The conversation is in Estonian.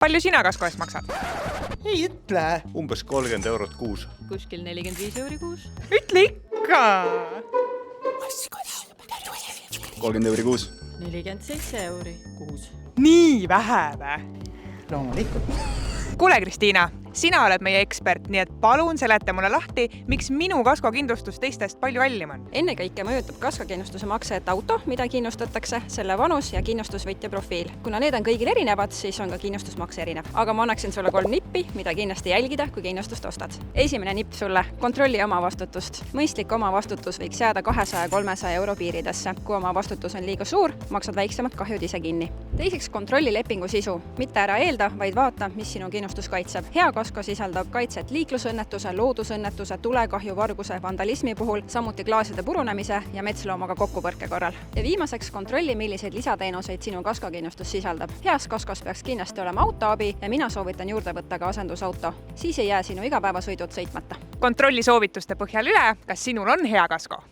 Palju sina kasko eest maksad? Ei ütle. Umbes 30 eurot kuus. Kuskil 45 euri kuus. Ütle ikka! 30 euri kuus. 47 euri kuus. Nii vähe vä? Loomulikult. Kuule, Kristiina, sina oled meie ekspert, nii et palun seleta mulle lahti, miks minu kaskokindlustus teistest palju kallim on. Ennekõike mõjutab kaskokindlustuse makset auto, mida kindlustatakse, selle vanus ja kindlustusvõtja profiil. Kuna need on kõigil erinevad, siis on ka kindlustusmakse erinev. Aga ma annaksin sulle 3 nippi, mida kindlasti jälgida, kui kindlustust ostad. Esimene nipp sulle, kontrolli oma vastutust. Mõistlik oma vastutus võiks jääda 200-300 euro piiridesse. Kui oma vastutus on liiga suur, maksad väiksemad kahjud ise kinni. Teiseks kontrolli lepingu sisu. Mitte ära eelda, vaid vaata, mis sinu kindlustus kaitseb. Hea kasko sisaldab kaitset liiklusõnnetuse, loodusõnnetuse, tulekahju, varguse, vandalismi puhul, samuti klaaside purunemise ja metsloomaga kokkupõrke korral. Ja viimaseks kontrolli, milliseid lisateenuseid sinu kaskokindlustus sisaldab. Heas kaskos peaks kindlasti olema autoabi ja mina soovitan juurde võtta ka asendusauto. Siis ei jää sinu igapäevasõidud sõitmata. Kontrolli soovituste põhjal üle, kas sinul on hea kasko.